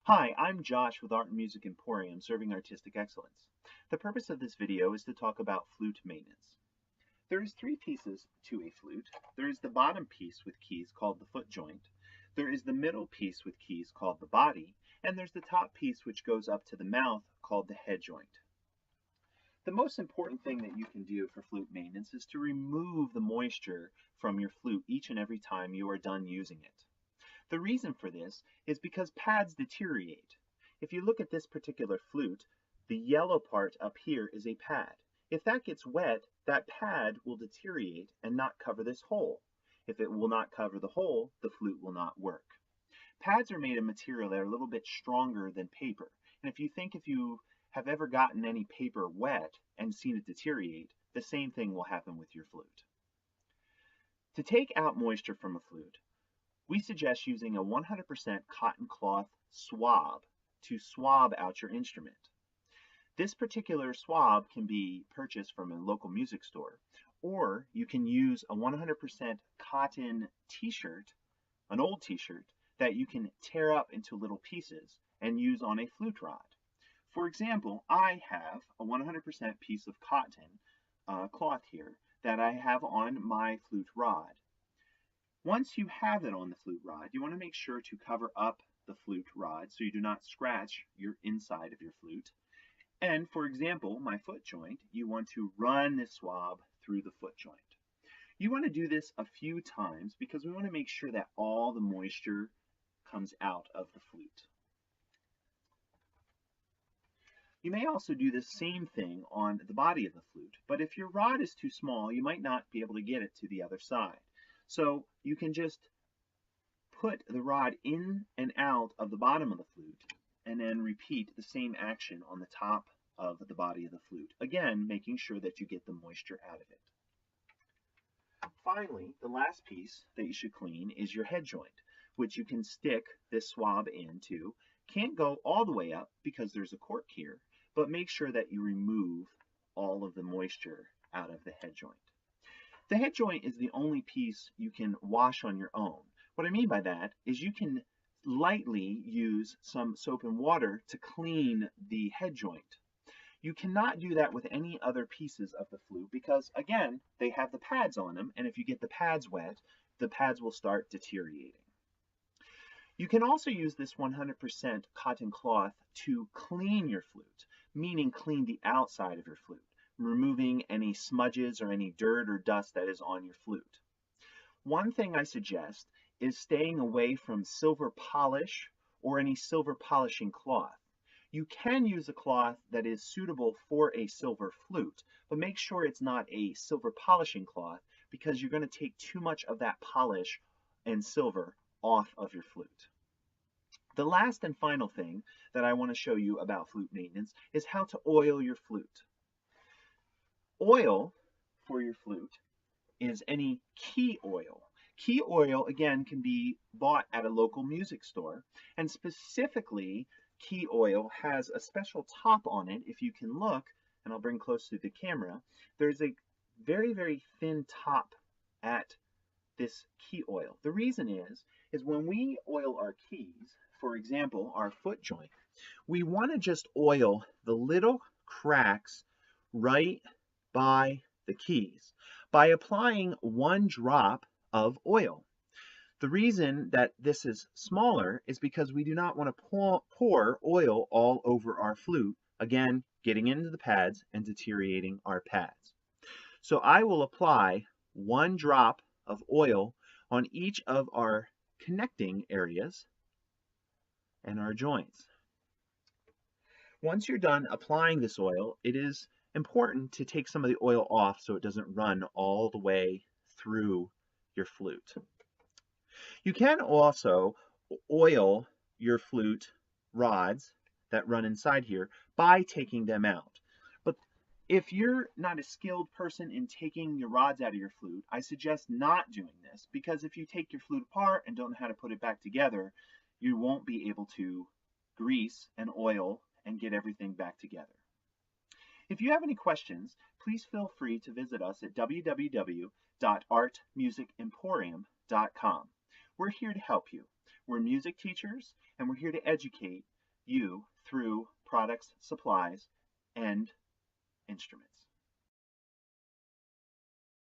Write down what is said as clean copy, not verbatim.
Hi, I'm Josh with Art and Music Emporium, serving artistic excellence. The purpose of this video is to talk about flute maintenance. There is three pieces to a flute. There is the bottom piece with keys called the foot joint. There is the middle piece with keys called the body, and there's the top piece which goes up to the mouth called the head joint. The most important thing that you can do for flute maintenance is to remove the moisture from your flute each and every time you are done using it. The reason for this is because pads deteriorate. If you look at this particular flute, the yellow part up here is a pad. If that gets wet, that pad will deteriorate and not cover this hole. If it will not cover the hole, the flute will not work. Pads are made of material that are a little bit stronger than paper. And if you have ever gotten any paper wet and seen it deteriorate, the same thing will happen with your flute. To take out moisture from a flute, we suggest using a 100% cotton cloth swab to swab out your instrument. This particular swab can be purchased from a local music store, or you can use a 100% cotton t-shirt, an old t-shirt, that you can tear up into little pieces and use on a flute rod. For example, I have a 100% piece of cotton cloth here that I have on my flute rod. Once you have it on the flute rod, you want to make sure to cover up the flute rod so you do not scratch your inside of your flute. And for example, my foot joint, you want to run this swab through the foot joint. You want to do this a few times because we want to make sure that all the moisture comes out of the flute. You may also do the same thing on the body of the flute, but if your rod is too small, you might not be able to get it to the other side. So you can just put the rod in and out of the bottom of the flute and then repeat the same action on the top of the body of the flute. Again, making sure that you get the moisture out of it. Finally, the last piece that you should clean is your head joint, which you can stick this swab into. Can't go all the way up because there's a cork here, but make sure that you remove all of the moisture out of the head joint. The head joint is the only piece you can wash on your own. What I mean by that is you can lightly use some soap and water to clean the head joint. You cannot do that with any other pieces of the flute because, again, they have the pads on them, and if you get the pads wet, the pads will start deteriorating. You can also use this 100% cotton cloth to clean your flute, meaning clean the outside of your flute, removing any smudges or any dirt or dust that is on your flute. One thing I suggest is staying away from silver polish or any silver polishing cloth. You can use a cloth that is suitable for a silver flute, but make sure it's not a silver polishing cloth because you're going to take too much of that polish and silver off of your flute. The last and final thing that I want to show you about flute maintenance is how to oil your flute. Oil for your flute is any key oil. Key oil, again, can be bought at a local music store, and specifically, key oil has a special top on it. If you can look, and I'll bring close to the camera, there's a very, very thin top at this key oil. The reason is when we oil our keys, for example, our foot joint, we want to just oil the little cracks right by the keys by applying 1 drop of oil. The reason that this is smaller is because we do not want to pour oil all over our flute, again, getting into the pads and deteriorating our pads. So I will apply 1 drop of oil on each of our connecting areas and our joints. Once you're done applying this oil, it is important to take some of the oil off so it doesn't run all the way through your flute. You can also oil your flute rods that run inside here by taking them out. But if you're not a skilled person in taking your rods out of your flute, I suggest not doing this because if you take your flute apart and don't know how to put it back together, you won't be able to grease and oil and get everything back together. If you have any questions, please feel free to visit us at www.artmusicemporium.com. We're here to help you. We're music teachers, and we're here to educate you through products, supplies, and instruments.